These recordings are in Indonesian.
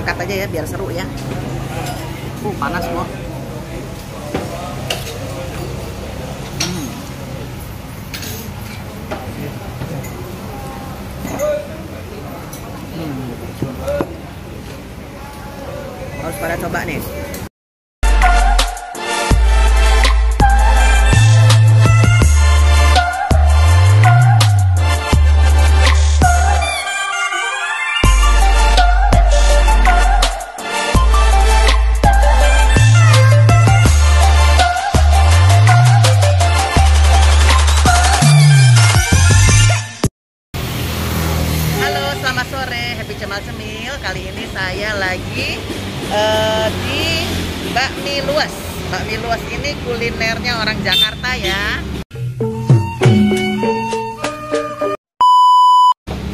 angkat aja ya biar seru ya. Panas loh. Harus pada coba nih. Selamat sore, Happy Cemal Cemil. Kali ini saya lagi di Bakmi Luas. Bakmi Luas ini kulinernya orang Jakarta ya.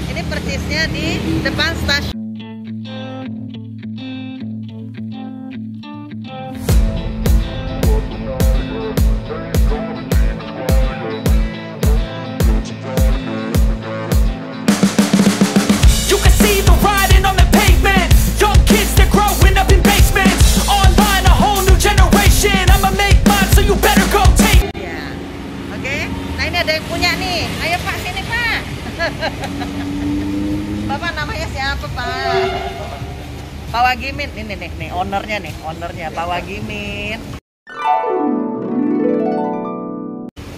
Ini persisnya di depan stasiun. Ada yang punya nih, ayo Pak sini Pak. Bapak namanya siapa Pak? Pak Wagimin, ini nih ownernya Pak Wagimin.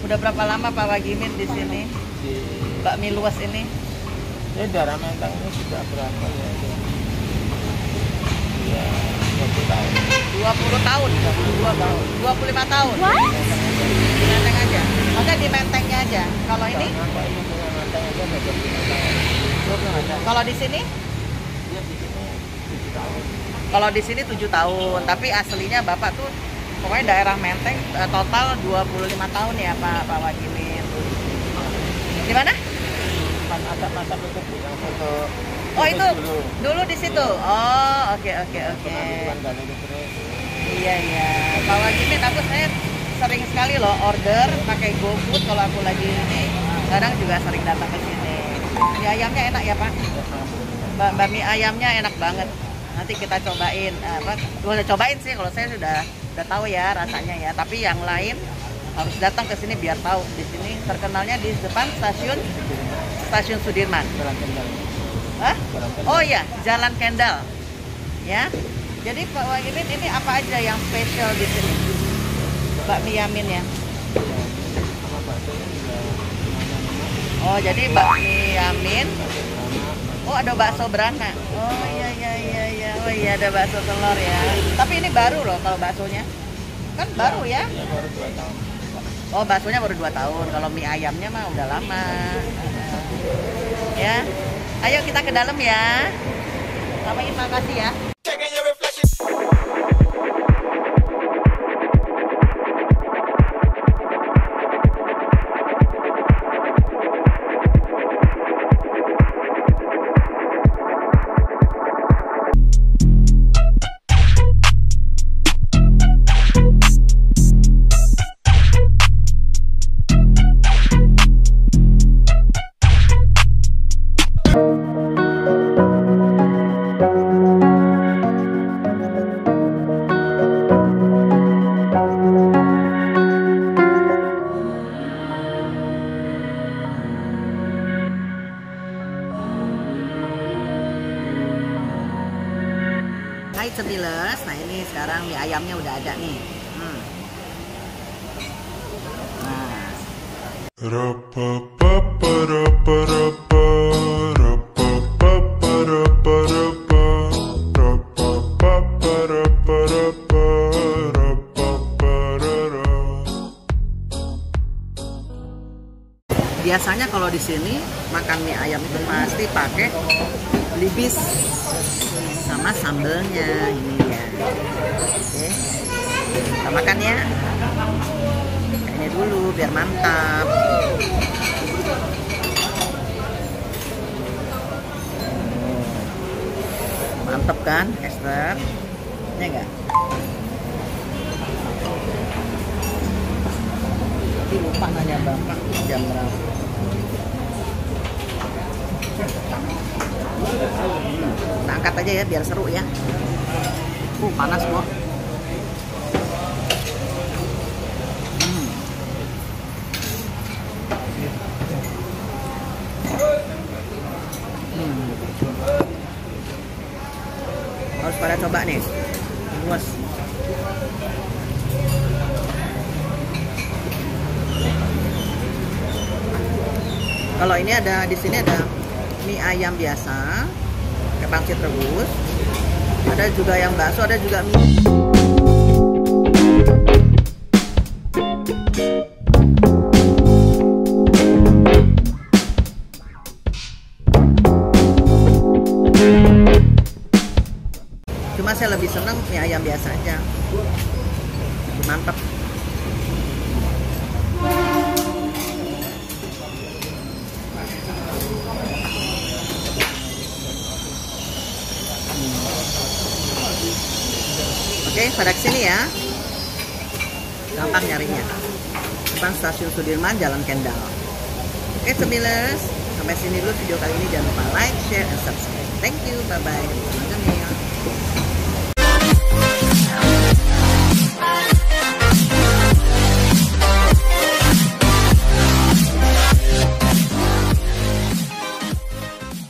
Udah berapa lama Pak Wagimin di sini? Bakmi Luas ini? Ya darah menteng ini sudah berapa ya? Ya 20 tahun. 20 tahun, 22 tahun, 25 tahun. Di Menteng aja. Maka di Mentengnya aja. Kalau ini? Kalau di sini? Kalau di sini 7 tahun. Tapi aslinya Bapak tuh pokoknya daerah Menteng total 25 tahun ya Pak Wagimin. Di mana? Ada masa itu yang foto. Oh itu dulu di situ. Oh oke. Iya. Pak Wagimin saya sering sekali loh order pakai GoFood kalau aku lagi ini. Kadang juga sering datang ke sini. Mie ayamnya enak ya Pak? Bakmi ayamnya enak banget. Nanti kita cobain. Udah cobain sih kalau saya sudah tahu ya rasanya ya. Tapi yang lain harus datang ke sini biar tahu. Di sini terkenalnya di depan stasiun Sudirman. Hah? Oh iya, Jalan Kendal. Ya. Jadi Pak Wagimin ini apa aja yang spesial di sini? Bakmi Yamin ya. Oh, jadi bakmi Yamin. Oh, ada bakso beranak. Oh iya. Oh iya, ada bakso telur ya. Tapi ini baru loh kalau baksonya. Kan baru ya? Ya baru 2 tahun. Oh, baksonya baru 2 tahun. Kalau mie ayamnya mah udah lama. Ya. Ayo kita ke dalam ya. Terima kasih ya. Hai Cemiles, nah ini sekarang mie ayamnya udah ada nih. Biasanya kalau di sini makan mie ayam itu pasti pakai libis sama sambelnya ini ya. Oke, kita makan ya. Kayaknya dulu biar mantap. Mantap kan, Esther? Ya enggak? Tapi lupa nanya Bapak jam berapa. angkat aja ya biar seru ya. Panas kok. Harus pada coba nih. Luas. Kalau ini ada di sini ada mie ayam biasa, pakai pangsit rebus. Ada juga yang bakso, ada juga mie. Cuma saya lebih senang mie ayam biasa aja. Mantap. Oke, pada kesini ya. Gampang nyarinya. Depan Stasiun Sudirman, Jalan Kendal. Oke, Semilers. Sampai sini dulu video kali ini. Jangan lupa like, share, and subscribe. Thank you. Bye-bye.